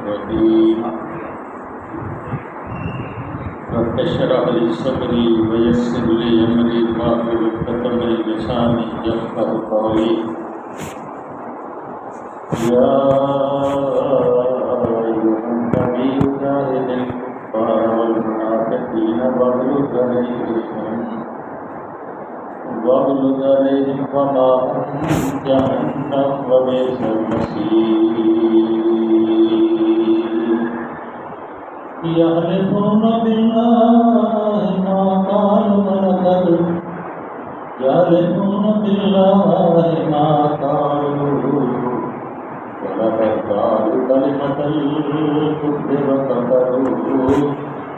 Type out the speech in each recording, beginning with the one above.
الرجيم رب اشرح لي صدري ويسر لي أمري واحلل عقدة من لساني يفقهوا قولي يا أيها النبي جاهد الكفار والمنافقين واغلظ عليهم ومأواهم جهنم وبئس المصير يحلفون بالله ما قالوا ولقد قالوا كلمة الكفر وكفروا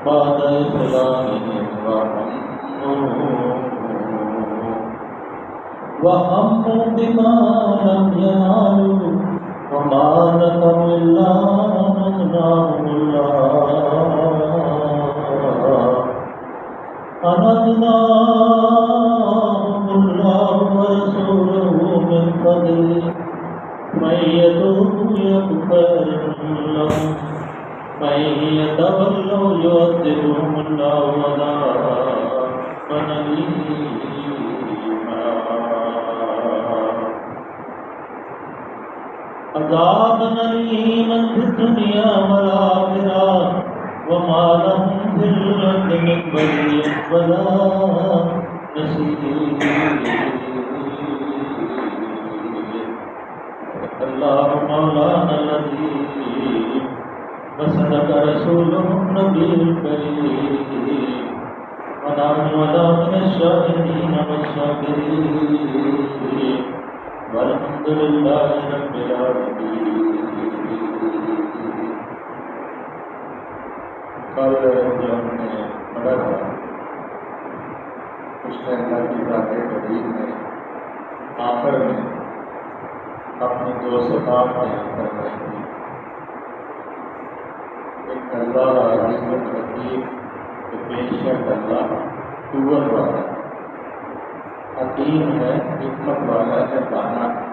بعد إسلامهم وهموا بما لم ينالوا وما نكروا إلا أن أغناهم الله ورسوله من فضله من يتوب يك خيرا لهم من يتولوا يعذبهم الله عذابا أليما في الدنيا والآخرة وما لهم في الأرض من ولي ولا نصير الله مولانا الذي وصدق رسوله النبي الكريم ونحن من الشاهدين والشاكرين والحمد لله رب العالمين. کل جو ہم نے پڑھا تھا اس نے اللہ کی ذات کریم نے آخر میں اپنی دو صفات بیان کروائی تھی. ایک اللہ عزیز الحکیم کہ بے شک اللہ قوت والا حکیم ہے، حکمت والا ہے، دانا ہے،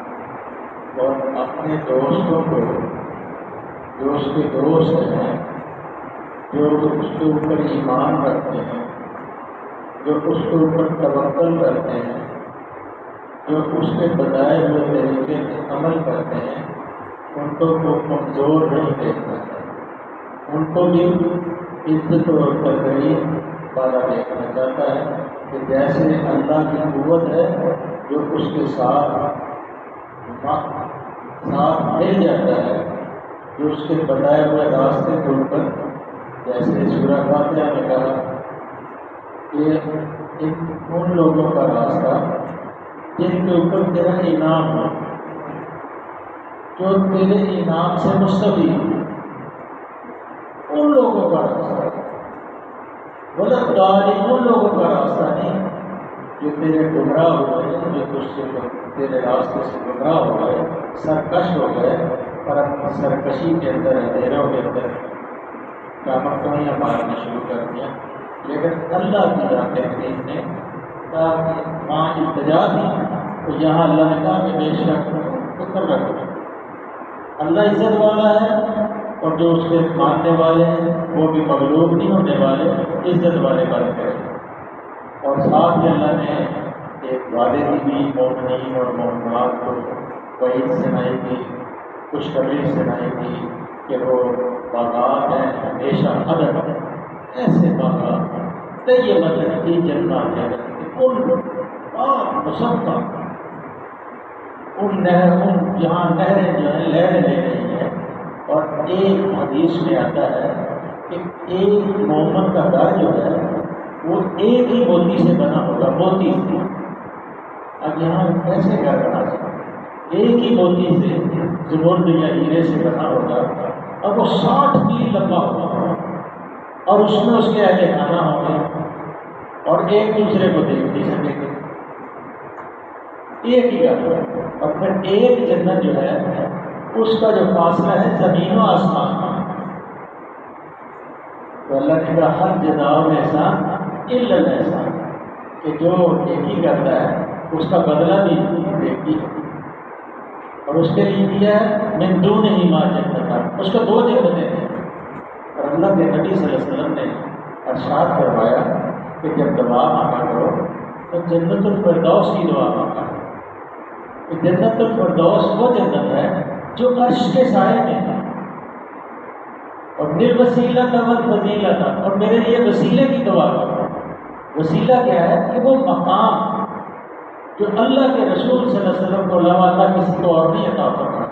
اور اپنے دوستوں کو جو اس کے دوست ہیں، جو اس کے اوپر ایمان رکھتے ہیں، جو اس کے اوپر توکل کرتے ہیں، جو اس کے بتائے ہوئے طریقے سے عمل کرتے ہیں، ان کو وہ کمزور نہیں دیکھنا چاہتا، ان کو بھی عزت اور تقریب والا دیکھنا چاہتا ہے کہ جیسے اللہ کی قوت ہے جو اس کے ساتھ مل جاتا ہے، جو اس کے بتائے ہوئے راستے کے اوپر، جیسے سورہ فاتحہ نے کہا کہ ان لوگوں کا راستہ جن کے اوپر تیرا انعام ہو، جو تیرے انعام سے مستفید ہو، ان لوگوں کا راستہ، غلط تعلیم ان لوگوں کا راستہ نہیں جو تیرے گمراہ ہو گئے، جو تجھ سے تیرے راستے سے گمراہ ہو گئے، سرکش ہو گئے اور اپنی سرکشی کے اندر اندھیروں کے اندر کامکیاں مارنا شروع کر دیا. لیکن اللہ کی ذات کریم نے کہا کہ وہاں التجا دی تو یہاں اللہ نے کہا کہ بے شک فکر رکھو، اللہ عزت والا ہے اور جو اس کے ماننے والے ہیں وہ بھی مغلوب نہیں ہونے والے، عزت والے بن گئے. اور ساتھ ہی اللہ نے ایک وعدے کی بھی مومنین اور مومنات کو وعید سنائی تھی، خوشخبری سنائی تھی کہ وہ باغات ہیں ہمیشہ ابد، ایسے باغات طیبۃ کی جنات ہیں، ان مصفہ، ان جہاں نہریں جو ہیں لہریں لے رہی ہیں. اور ایک حدیث میں آتا ہے کہ ایک مومن کا گھر جو ہے وہ ایک ہی موتی سے بنا ہوگا، موتی سے. اب یہاں کیسے گھر بنا سکتے؟ ایک ہی موتی سے، زمرد یا ہیرے سے بنا ہوگا، اور وہ 60 میل لمبا ہوگا، اور اس میں اس کے اہل خانہ ہوں گے اور ایک دوسرے کو دیکھ نہیں سکیں گے. ایک ہی گھر. اور پھر ایک جنت جو ہے اس کا جو فاصلہ ہے زمین و آسمان کا. تو اللہ نے کہا ہر جزاء الاحسان الا الاحسان، کہ جو نیکی کرتا ہے اس کا بدلہ بھی دیکھتی ہے. اور اس کے لیے دیا ہے من دونہ ما جنتان، اس کو 2 جنتیں ہیں۔ اور اللہ کے نبی صلی اللہ علیہ وسلم نے ارشاد فرمایا کہ جب دعا مانگا کرو تو جنت الفردوس کی دعا مانگا کرو۔ کہ جنت الفردوس وہ جنت ہے جو عرش کے سائے میں ہے، اور بالوسیلہ والفضیلہ، اور میرے لیے وسیلے کی دعا کرو۔ وسیلہ کیا ہے؟ کہ وہ مقام جو اللہ کے رسول صلی اللہ علیہ وسلم کو علاوہ اللہ کسی کو اور نہیں عطا فرمایا۔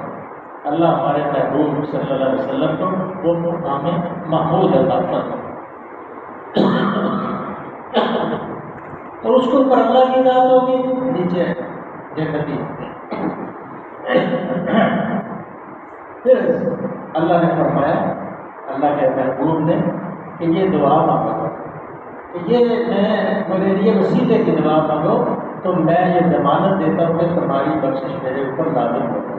اللہ ہمارے محبوب صلی اللہ علیہ وسلم کو وہ مقام محمود عطا فرمایا، اور اس کے اوپر اللہ کی ذات ہوگی، نیچے جنتی۔ پھر اللہ نے فرمایا، اللہ کے محبوب نے، کہ یہ دعا مانگو، کہ یہ میرے لیے وسیلے کی دعا مانگو تو میں یہ ضمانت دیتا ہوں کہ تمہاری بخشش میرے اوپر لازم ہوگا۔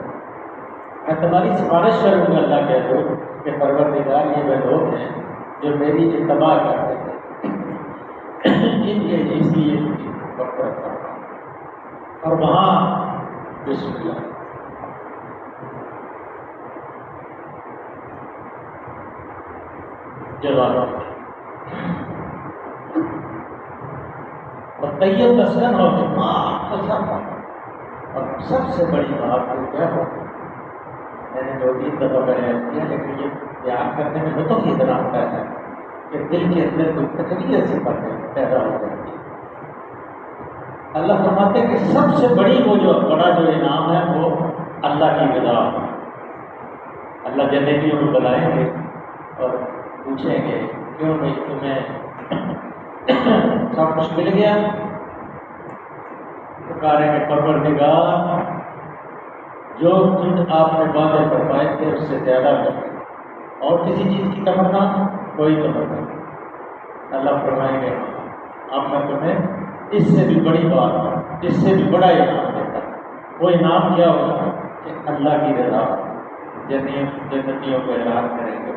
میں تمہاری سفارش کروں گا اللہ کے حضور کہ پروردگار یہ وہ لوگ ہیں جو میری اتباع کرتے تھے، ان کے اس لیے وقت رکھتا ہوں۔ اور وہاں بسم اللہ جواب اور طیب مسکن ہو تو اور سب سے بڑی بات تو کیا ہو، میں نے 2-3 دفعہ بیان کیا، لیکن یہ بیان کرنے میں لطف اتنا آتا ہے کہ دل کے اندر کوئی تکلیف سی باتیں پیدا ہو جاتی ہے۔ اللہ فرماتے ہیں کہ سب سے بڑی وہ جو بڑا جو انعام ہے وہ اللہ کی رضا۔ اللہ جنتیوں کو بلائیں گے اور پوچھیں گے کیوں بھائی تمہیں سب کچھ مل گیا؟ پکاریں گے پروردگار جو تم آپ نے وعدے فرمائے تھے اس سے زیادہ مل، اور کسی چیز کی تمنا کوئی تمنا نہیں۔ اللہ فرمائیں گے اب میں تمہیں اس سے بھی بڑی بات، اس سے بھی بڑا انعام دیتا ہوں۔ وہ انعام کیا ہوگا کہ اللہ کی رضا۔ جنتیوں کو اعلان کریں گے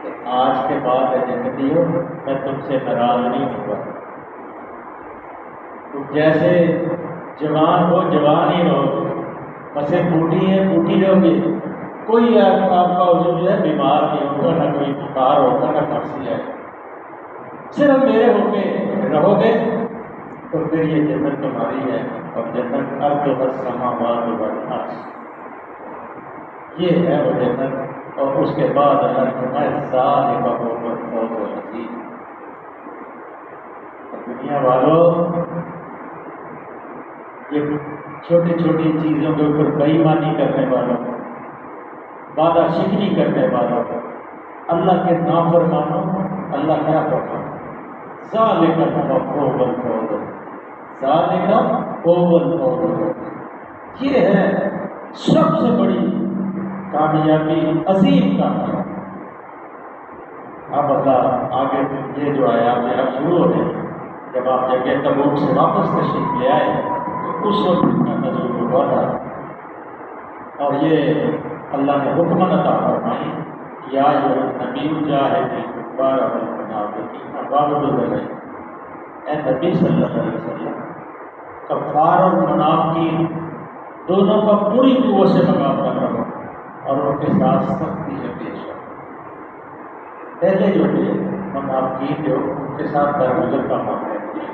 کہ آج کے بعد ہے جنتیوں میں تم سے ناراض نہیں ہوں گا، جیسے جوان ہو جوان ہی رہو، بسیں پھوٹی ہیں پھوٹی رہو گی، کوئی آپ کا عضو جو ہے بیمار نہیں ہوگا، نہ کوئی بخار ہوگا نہ کھانسی ہے، صرف میرے ہو کے رہو گے تو پھر یہ جنت تمہاری ہے۔ اور جنت ارض السماوات والارض، یہ ہے وہ جنت۔ اور اس کے بعد اللہ نے فرمایا ذالک هو الفوز العظیم۔ دنیا والوں، یہ چھوٹی چھوٹی چیزوں کے اوپر بے ایمانی کرنے والوں، وعدہ شکنی کرنے والوں، اللہ کے نافرمانوں، اللہ کیا فرماتا ہے؟ ذالک هو الفوز، ذالک هو الفوز، یہ ہے سب سے بڑی کامیابی، عظیم کامیابی۔ اب اللہ آگے یہ جو آیات اب شروع ہو گئی، جب آپ جگہ تبوک سے واپس تشریف لے آئے تو اس وقت کا نزول ہوا تھا، اور یہ اللہ نے حکم عطا فرمائی یا ایھا النبی جاہد الکفار والمنافقین واغلظ علیہم۔ اے نبی صلی اللہ علیہ وسلم، کفار اور منافقین دونوں کا پوری قوت سے مقابلہ کرو اور ان کے ساتھ سختی سے پیش آؤ۔ پہلے جو تھے منافقین جو ان کے ساتھ درگزر کا معاملہ کیا،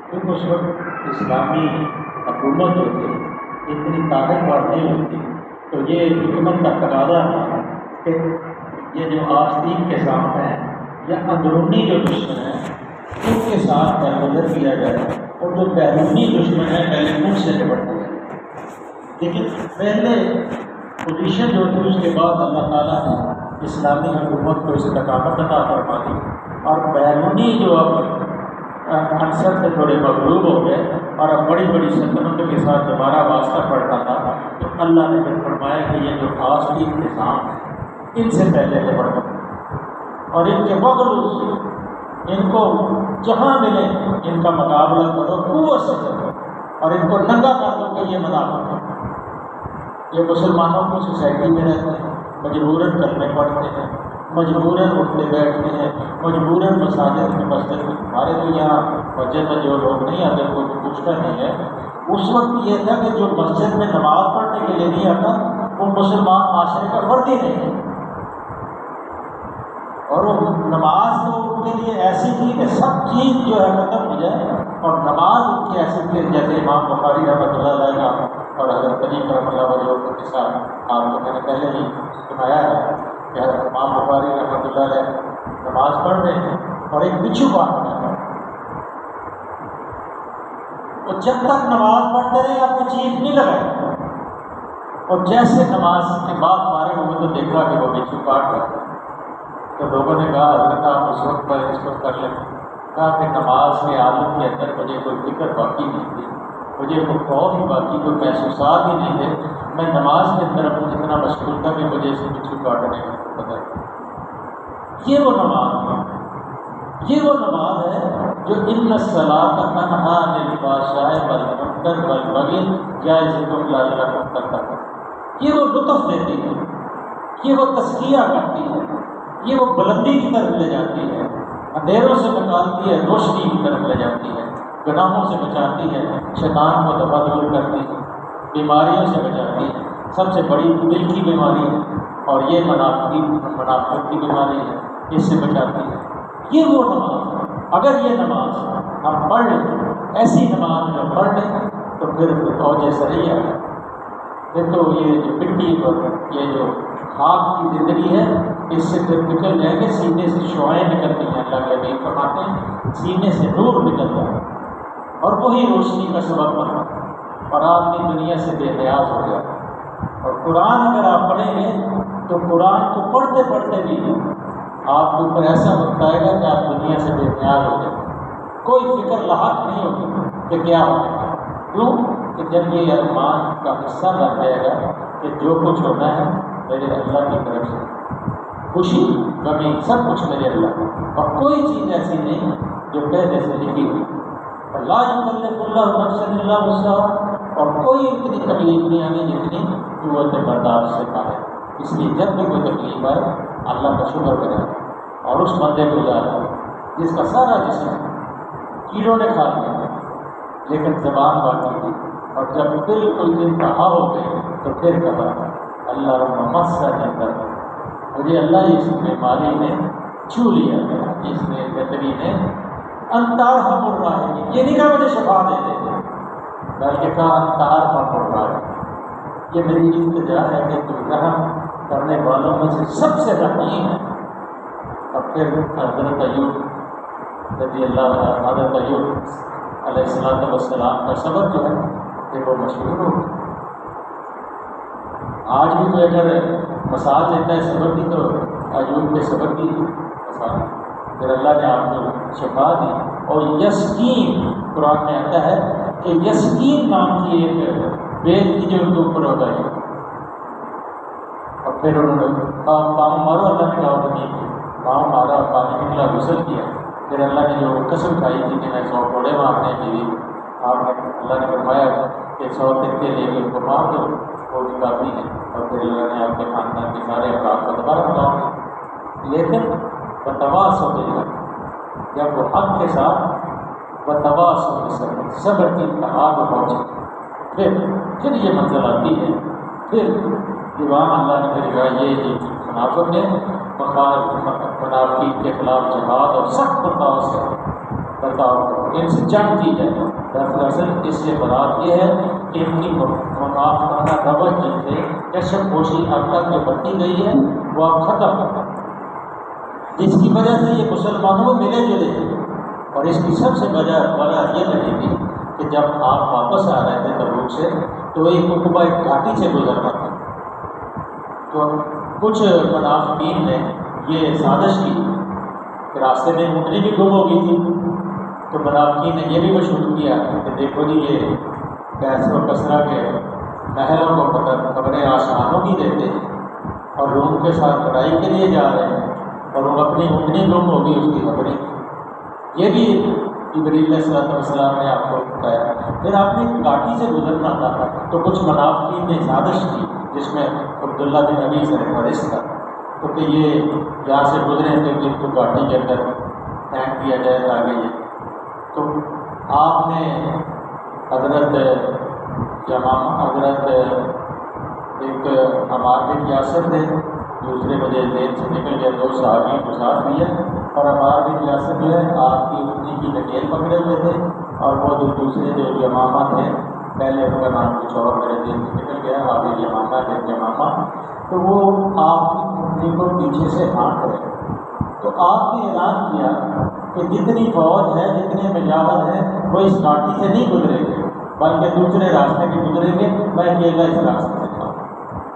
کیونکہ اس وقت اسلامی حکومت جو تھی اتنی طاقتور نہیں ہوتی، تو یہ حکومت کا تقاضا تھا کہ یہ جو آستین کے ساتھ ہیں یا اندرونی جو دشمن ہیں ان کے ساتھ درگزر کیا جائے، اور جو بیرونی دشمن ہیں پہلے ان سے نپٹا جائے۔ لیکن پہلے پوزیشن جو تھی اس کے بعد اللہ تعالیٰ نے اسلامی حکومت کو استقامت عطا فرما دی، اور بیرونی جو اب عنصر سے تھوڑے مغلوب ہو گئے اور اب بڑی بڑی سلطنتوں کے ساتھ دوبارہ واسطہ پڑتا تھا، تو اللہ نے پھر فرمایا کہ یہ جو خاص نظام ہیں ان سے پہلے نپٹو، اور ان کے بغل ان کو جہاں ملے ان کا مقابلہ کرو، قوت سے کرو، اور ان کو ننگا کر دو کہ یہ منافق ہے۔ یہ مسلمانوں کی سوسائٹی میں رہتے ہیں، مجبوراً کلمے پڑھتے ہیں، مجبوراً اٹھتے بیٹھتے ہیں، مجبوراً مساجد میں مسجد میں. ہمارے تو یہاں مسجد میں جو لوگ نہیں آتے کوئی پوچھتا نہیں ہے. اس وقت یہ تھا کہ جو مسجد میں نماز پڑھنے کے لیے نہیں آتا وہ مسلمان معاشرے کا فرد ہی نہیں ہے. اور وہ نماز تو ان کے لیے ایسی تھی کہ سب چیز جو ہے ختم ہو جائے. اور نماز ان کی ایسی تھی جیسے امام بخاری رحمۃ اللہ علیہ کا اور حضرت علی کرم اللہ وجہہ کا قصہ آپ کو میں نے پہلے ہی سنایا ہے کہ حضرت امام بخاری رحمۃ اللہ علیہ نماز پڑھ رہے ہیں اور ایک بچھو کاٹ رہا ہے. اور جب تک نماز پڑھتے رہے اپنی چیخ نہیں لگائی. اور جیسے نماز کے بعد فارغ ہوئے تو دیکھا کہ وہ بچھو کاٹ رہا ہے. تو لوگوں نے کہا حضرت آپ اس وقت پر اس کو کر لیں. کہا کہ نماز کے عالم کے اندر مجھے کوئی فکر باقی نہیں تھی، مجھے کوئی خوف ہی باقی، کوئی محسوسات ہی نہیں تھے. میں نماز کے اندر اتنا مشغول تھا کہ مجھے اسے بچھو کاٹنے کا پتہ. یہ وہ نماز ہے، یہ وہ نماز ہے جو ان الصلاۃ تنہیٰ عن الفحشاء والمنکر والبغی یعظکم لعلکم تذکرون. یہ وہ لطف دیتی ہے، یہ وہ تزکیہ کرتی ہے، یہ وہ بلندی کی طرف لے جاتی ہے، اندھیروں سے نکالتی ہے، روشنی کی طرف لے جاتی ہے، گناہوں سے بچاتی ہے، شیطان کو دفع دور کرتی ہے، بیماریوں سے بچاتی ہے. سب سے بڑی دل کی بیماری ہے اور یہ منافقت کی بیماری ہے، اس سے بچاتی ہے. یہ وہ نماز ہے. اگر یہ نماز ہم پڑھ لیں، ایسی نماز میں پڑھ لیں تو پھر فوج سریہ ہے. پھر تو یہ جو مٹی اور یہ جو خاک کی زندگی ہے اس سے پھر نکل جائیں گے. سینے سے شعائیں نکلتی ہیں، اللہ کے نبی فرماتے ہیں سینے سے نور نکلتا ہے اور وہی روشنی کا سبب بنا اور آدمی دنیا سے بے نیاز ہو جاتا ہے. اور قرآن اگر آپ پڑھیں گے تو قرآن کو پڑھتے پڑھتے بھی آپ کے اوپر ایسا وقت آئے گا کہ آپ دنیا سے بے نیاز ہو جائیں. کوئی فکر لاحق نہیں ہوگی کہ کیا ہوگا. کیوں کہ جب یہ ارمان کا حصہ بن جائے گا کہ جو کچھ ہونا ہے میرے اللہ کی طرف سے، خوشی غمی سب کچھ میرے اللہ، اور کوئی چیز ایسی نہیں جو پہلے سے لکھی ہوئی. لا یکلف اللہ نفسا الا وسعها، اور کوئی اتنی تکلیف نہیں آنی جتنی قوت برداشت سے پائے. اس لیے جب بھی کوئی تکلیف آئے اللہ کا شکر کرے اور اس بندے کو یاد کرے جس کا سارا جسم کیڑوں نے کھا لیا لیکن زبان باقی تھی، اور جب بالکل انتہا ہو گئی تو پھر کہا اللہ مسنی الضر، مجھے اللہ اس بیماری نے چھو لیا، اس نے گندگی نے انت ارحم الراحمین. یہ نہیں کہا مجھے شفا دے دے، بلکہ کہا انت ارحم الراحمین. یہ میری التجا ہے کہ تو رحم کرنے والوں میں سے سب سے رحیم ہے. اور پھر حضرت ایوب رضی اللہ عنہ، حضرت ایوب علیہ السلام کا سبق جو ہے کہ وہ مشہور ہو. آج بھی کوئی اگر مثال دیتا ہے سبق کی تو ایوب کے سبق کی مثال. پھر اللہ نے آپ کو شفا دی. اور یسکین قرآن میں آتا ہے کہ یسکین نام کی ایک بیل کی جو ان کے اوپر ہو گئی اور پھر انہوں نے پاؤں مارو، اللہ نے کہا نہیں کی، پاؤں مارا اور پانی نکلا، غسل کیا. پھر اللہ نے جو قسم کھائی تھی کہ میں 100 کوڑے مارنے کے لیے، آپ نے اللہ نے فرمایا کہ 100 ترکے لے کے ان کو مار دو، وہ بھی کافی ہے. اور پھر اللہ نے آپ کے خاندان کے سارے افراد کو دوبارہ بتا دیا. لیکن بتواصوا بالحق، جب وہ حق کے ساتھ بتواصوا بالصبر، صبر کی انتہا کو پہنچے پھر یہ منزل آتی ہے. پھر دیوان اللہ نے پھر یہ منافق نے منافقین کے خلاف جہاد اور سخت برتاؤ سے ان سے جنگ کی جائے. دراصل اس سے مراد یہ ہے کہ ان کی منافقانہ روش جن سے کشف پوشی اب تک جو بڑھتی گئی ہے وہ اب ختم، جس کی وجہ سے یہ مسلمانوں میں ملے جلے ہیں. اور اس کی سب سے وجہ یہ لگے گی کہ جب آپ واپس آ رہے تھے تبوک سے تو ایک عقبہ ایک گھاٹی سے گزرنا تھا. تو کچھ منافقین نے یہ سازش کی کہ راستے میں اونٹنی بھی گم ہو گئی تھی. تو منافقین نے یہ بھی مشہور کیا کہ دیکھو جی یہ کیسر و کسرا کے محلوں کو خبریں آشانوں کی دیتے ہیں اور روم کے ساتھ لڑائی کے لیے جا رہے ہیں اور وہ اپنی اونٹنی گم ہو گئی اس کی خبریں. یہ بھی جبریل علیہ السلام نے آپ کو بتایا. پھر آپ نے گھاٹی سے گزرنا تھا تو کچھ منافقین نے سازش کی جس میں عبداللہ بن ابی سرفرست تھا، تو کہ یہ یہاں سے گزرے تھے کہ ان کو گاڑی کے اندر پھینک دیا جائے تاکہ یہ، تو آپ نے حضرت ایک عمار بن یاسر تھے، دوسرے بجے دین سے نکل گیا، 2 صحابیوں کو ساتھ لیا، اور عمار بن یاسر جو ہے آپ کی اٹھنی کی لکیر پکڑے ہوئے تھے، اور وہ جو دوسرے جو یمامہ تھے، پہلے ان کا نام کچھ اور میرے دین سے نکل گیا، آپ یمامہ بن یمامہ، تو وہ آپ کی اٹھنی کو پیچھے سے ہانک رہے، تو آپ نے اعلان کیا کہ جتنی فوج ہے، جتنے مجاہد ہیں، وہ اس گھاٹی سے نہیں گزریں گے بلکہ دوسرے راستے کے گزریں گے، میں اکیلا اس راستے سے جاؤں۔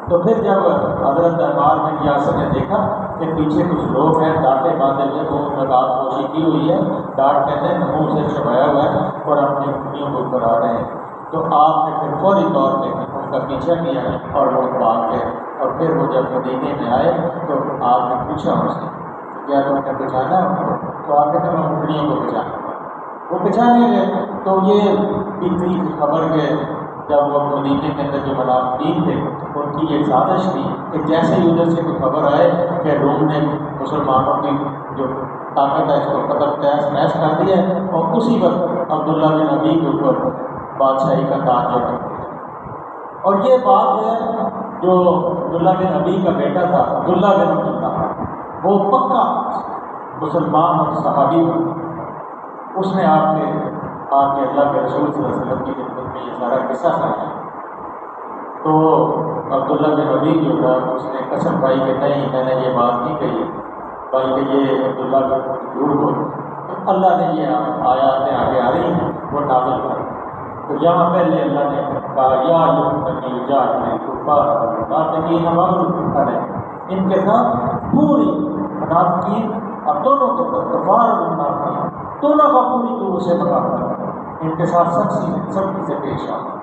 تو پھر جب حضرت عمار بن یاسر نے دیکھا کہ پیچھے کچھ لوگ ہیں ڈانٹے باندھے ہوئے، تو لگات پوشی کی ہوئی ہے، ڈانٹ کہتے ہیں منہ سے چھپایا ہوا ہے، اور اپنی اٹھنیوں کو اوپر آ رہے ہیں، تو آپ نے پھر فوری طور پہ ان کا پیچھا کیا اور وہ بھاگ گئے، اور پھر وہ جب مدینے میں آئے تو آپ نے پوچھا ان سے کیا تم نے پہچانا ان کو؟ تو آپ نے کہا میں اٹھنیوں کو پہچانا، وہ پہچانے گئے۔ تو یہ بھی خبر کے جب وہ مدینے کے اندر جو منافقین تھے ان کی یہ سازش تھی کہ جیسے ہی ادھر سے کوئی خبر آئے کہ روم نے مسلمانوں کی جو طاقت ہے اس کو قتل تہس نحس کر دیا ہے، اور اسی وقت عبداللہ بن ابی کے اوپر بادشاہی کا تاج جو ہے۔ اور یہ بات جو ہے جو عبداللہ بن ابی کا بیٹا تھا عبداللہ بن عبداللہ، وہ پکا مسلمان اور صحابی بنا، اس نے آپ کے اللہ کے رسول صلی اللہ علیہ وسلم کی خدمت میں یہ سارا قصہ سنایا۔ تو عبداللہ بن ابی جو تھا اس نے قسم کھائی کہ نہیں، میں نے یہ بات نہیں کہی بلکہ یہ عبداللہ بن جھوٹ بول، تو اللہ نے یہ آیاتیں آگے آ رہی ہیں وہ نازل کر، تو یہاں پہلے اللہ نے کہا یا النبی جاہد الکفار والمنافقین واغلظ علیہم، ان کے ساتھ پوری منافقین اور دونوں کے کفار اور منافقین دونوں کا پوری طور سے مقابلہ کرنا، ان کے ساتھ سختی سے پیش آنا۔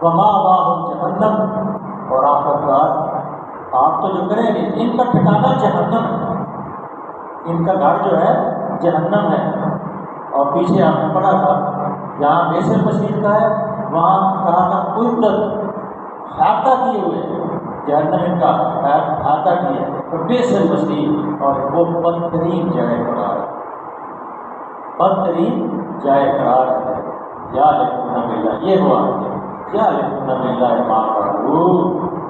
وما واہم جہنم، اور آخرکار آپ تو جو کریں گے ان کا ٹھکانہ جہنم ہے، ان کا گھر جو ہے جہنم ہے۔ اور پیچھے آپ نے پڑھا تھا جہاں بیسل مسجد کا ہے وہاں کہا تھا عدت احاطہ کیے ہوئے، جہنم ان کا احاطہ کیا ہے، تو بیسل مسجد، اور وہ بدترین جائے قرار ہے، بدترین جائے قرار ہے۔ یا یحلفون باللہ، یہ ہوا یا یحلفون باللہ ما قالوا،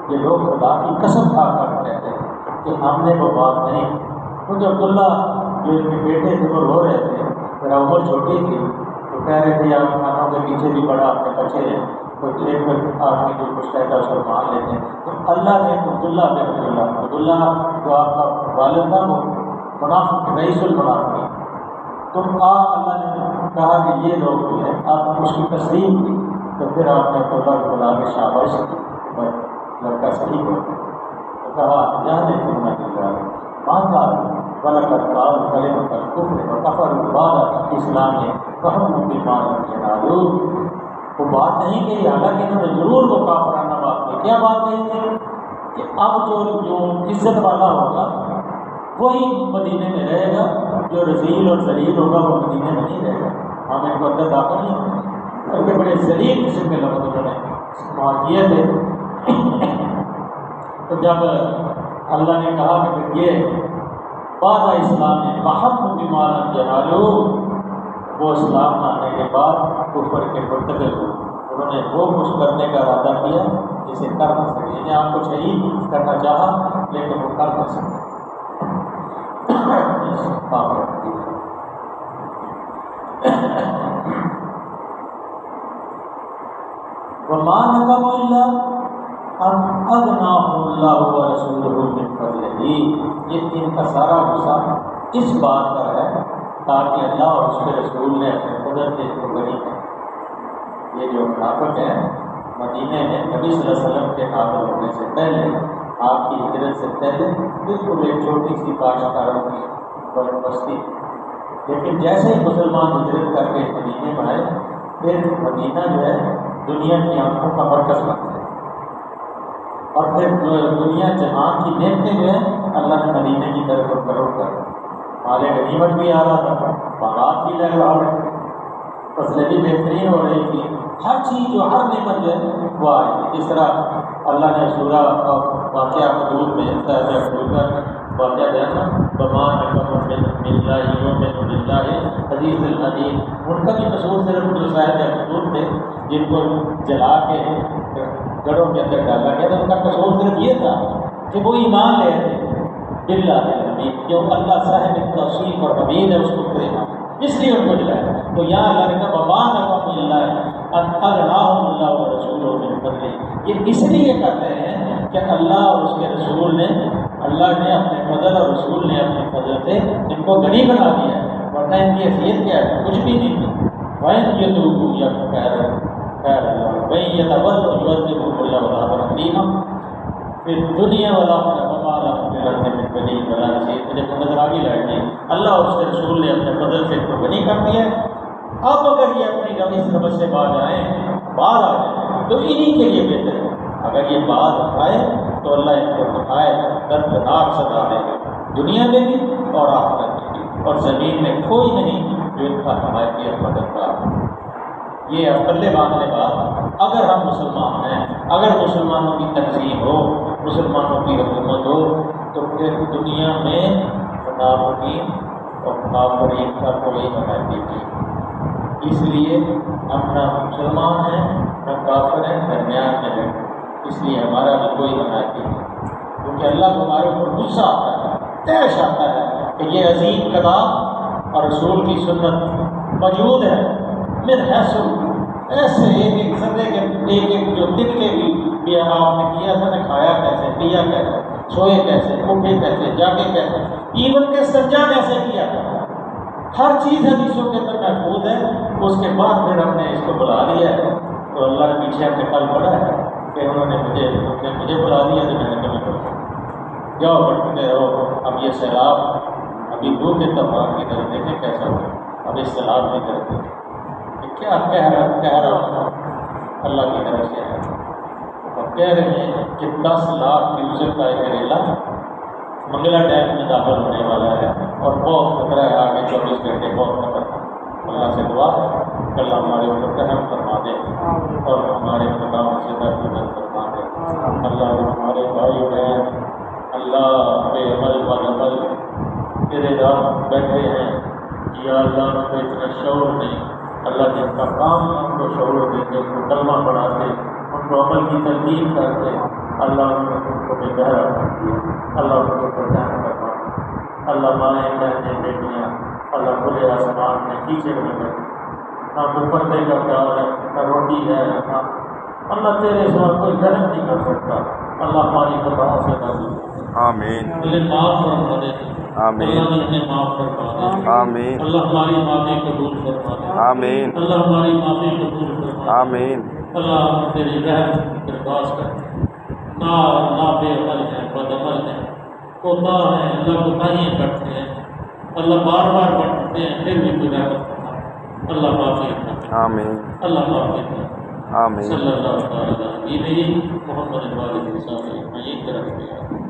یہ لوگ خدا کی قسم کھا کر کہتے ہیں کہ ہم نے وہ بات نہیں۔ کیونکہ عبداللہ جو ان کے بیٹے تھے وہ رو رہے تھے، میرا عمر چھوٹی تھی، تو کہہ رہے تھے آپ کھانوں کے پیچھے بھی بڑا اپنے بچے ہیں، کوئی ایک آدمی جو کچھ کہتا ہے اس کو مان لیتے ہیں۔ تو اللہ نے عبداللہ جو آپ کا والد تھا وہ منافق رئیس المنافقین، تو اللہ نے کہا کہ یہ لوگ جو ہیں آپ اس کی تسلیم کی، تو پھر آپ نے عبداللہ کو بلا کے شاباش دی، لڑکا صحیح ہو، تو کہا جہاں مانگا وَلَقَدْ قَالُوا كَلِمَةَ الْكُفْرِ وَكَفَرُوا بَعْدَ إِسْلَامِهِمْ وَهُمْ بِالْإِيمَانِ يَجْحَدُونَ، وہ بات نہیں کہی، حالانکہ انہوں نے ضرور وہ کافرانہ بات کی۔ کیا بات کہی تھی کہ اب جو عزت والا ہوگا وہی مدینے میں رہے گا، جو رذیل اور ذلیل ہوگا وہ مدینے میں نہیں رہے گا، ہم ان کو اندر داخل نہیں ہوں گے۔ بلکہ بڑے ذلیل قسم کے لوگ انہوں نے وہاں کیے تھے۔ تو جب اللہ نے کہا کہ یہ بعد اسلام نے محمد بیمارن جہالو، وہ اسلام آنے کے بعد کفر کے مرتکب ہوئے، انہوں نے وہ کچھ کرنے کا ارادہ کیا جسے کر نہ سکے، یعنی آپ کو شہید کرنا چاہا لیکن وہ کر نہ سکے۔ وما نقموا الا ان اغناهم الله ورسوله من فضله، یہ ان کا سارا غصہ اس بات پر ہے تاکہ اللہ اور اس کے رسول نے اپنے قدرت سے ان کو غنی کیا۔ یہ جو منافق ہیں مدینے میں نبی صلی اللہ علیہ وسلم کے نازل ہونے سے پہلے، آپ کی ہجرت سے پہلے بالکل ایک چھوٹی سی کاشتکاروں کی بستی، لیکن جیسے ہی مسلمان ہجرت کر کے مدینے میں آئے پھر مدینہ جو ہے دنیا کی آنکھوں کا مرکز بن گیا، اور پھر دنیا جہان کی نعمتیں جو ہیں اللہ نے مدینے کی طرف کروڑ کر مال غنیمت بھی آ رہا تھا، باغات بھی لگ رہا تھا، فصلیں بھی بہترین ہو رہی تھی، ہر چیز جو ہر نعمت جو ہے وہ آ رہی تھی۔ جس طرح اللہ نے سورہ کا واقعہ حدود میں صاحب حدود کا واقعہ دینا بمان حدیث الحدیث ان کا بھی قصور صرف جو صاحب حدود تھے جن کو جلا کے گڑھوں کے اندر ڈالا گیا تھا، ان کا قصور صرف یہ تھا کہ وہ ایمان لے تھے باللہ الحمید، جو اللہ صاحب توصیف اور حمید ہے اس کو کرے، اس لیے ان کو جلایا۔ تو یہاں اللہ نے کہا بمان اللہ و رسول من فضلہ، یہ اس لیے کرتے ہیں کہ اللہ اور اس کے رسول نے، اللہ نے اپنے فضل اور رسول نے اپنے فضل سے ان کو غنی بنا دیا ہے، ورنہ ان کی حیثیت کیا ہے؟ کچھ بھی نہیں تھی۔ وَإِنْ يَتُوبُوا يَكُ خَيْرًا لَهُمْ وَإِنْ يَتَوَلَّوْا يُعَذِّبْهُمُ اللَّهُ عَذَابًا أَلِيمًا فِي الدُّنْيَا وَالْآخِرَةِ وَمَا لَهُم مِّن رَّحْمَةٍ مِّن بَنِيٍّ وَلَا نَصِيرٍ۔ مجھے نظر آ گئی لائٹ نہیں، اللہ اور اس کے رسول نے اپنے فضل سے ان کو غنی کر دیا ہے۔ اب اگر یہ اپنی اس ربط سے باہر آئیں، باہر آ جائیں تو انہی کے لیے بہتر ہے۔ اگر یہ باہر آئے تو اللہ ان کو دکھائے دردناک سزا دے گا، دنیا میں بھی اور آخرت میں بھی، اور زمین میں کوئی نہیں جو ان کا حمایتی اور مددگار۔ یہ اکلے باندھنے بات، اگر ہم مسلمان ہیں، اگر مسلمانوں کی تنظیم ہو، مسلمانوں کی حکومت ہو، تو پھر دنیا میں منافقین اور کافرین کا کوئی حمایتی نہیں۔ اس لیے ہم نہ مسلمان ہیں نہ کافر ہیں، درمیان میں ہیں، اس لیے ہمارا بھی کوئی حمایتی نہیں، کیونکہ اللہ کو ہمارے اوپر غصہ آتا ہے، تیش آتا ہے کہ یہ عظیم کتاب اور رسول کی سنت موجود ہے، من حیث ایسے ایک ذرے کے ایک جو دن کے بھی آپ نے کیا تھا نے کھایا کیسے، پیا کیسے، سوئے کیسے، اٹھے کیسے، جاگے کیسے، ایون کہ سجدہ کیسے کیا تھا، ہر چیز حدیثوں کے اندر محفوظ ہے۔ اس کے بعد پھر ہم نے اس کو بلا لیا ہے، تو اللہ کے پیچھے ہم نے کل پڑھا ہے کہ انہوں نے مجھے بلا دیا تو میں نے کہا جاؤ بٹتے رہو۔ اب یہ سیلاب ابھی دو کے طوفان کی طرف دیکھیں کیسا ہو، اب اس سیلاب کی طرف دیکھیں کیا کہہ رہا اللہ کی طرف سے ہے۔ اب کہہ رہے ہیں کہ 10 لاکھ کیوسک کا ایک ریلا منگلا ڈیم میں داخل ہونے والا ہے اور بہت خطرہ ہے، آگے 24 گھنٹے بہت خطرہ۔ اللہ سے دعا ہے کہ اللہ ہمارے اوپر کرم فرما دے اور ہمارے خطاؤں سے درگزر فرما دے۔ اللہ ہمارے بھائی بہن اللہ بے عمل والعمل تیرے راہ بیٹھے ہیں، یا اللہ ان کو اتنا شعور نہیں، اللہ جن کا کام ان کو شعور دیتے، ان کو کلمہ پڑھاتے، ان کو عمل کی ترغیب کرتے، اللہ ان کو بے بہرا کرتی ہے، اللہ ان کو پردان کرنا، اللہ مائیں بہنیں بیٹیاں اللہ کھلے آسمان میں کیچڑ میں بیٹھے، نہ کوئی پردے کا پیار ہے نہ روٹی ہے، نہ اللہ تیرے سوا کوئی گرم نہیں کر سکتا۔ اللہ ہماری خطاؤں سے معذور، آمین انہیں معاف فرما دے، آمین اللہ نے انہیں معاف فرما دے، آمین اللہ ہماری معافی قبول فرما دے، آمین اللہ ہماری معافی قبول فرما دے، آمین اللہ ہم تیری رحمت کی درخواست کرتے، نہ بے عمل ہیں، بد عمل ہیں، کوتا ہیں، اللہ کوتاہیاں کرتے ہیں، اللہ بار بار بڑھتے ہیں پھر بھی تو رحمت کرنا، اللہ معافی کرنا، آمین اللہ معافی کرنا۔ آمین صلی اللہ علیہ وسلم محمد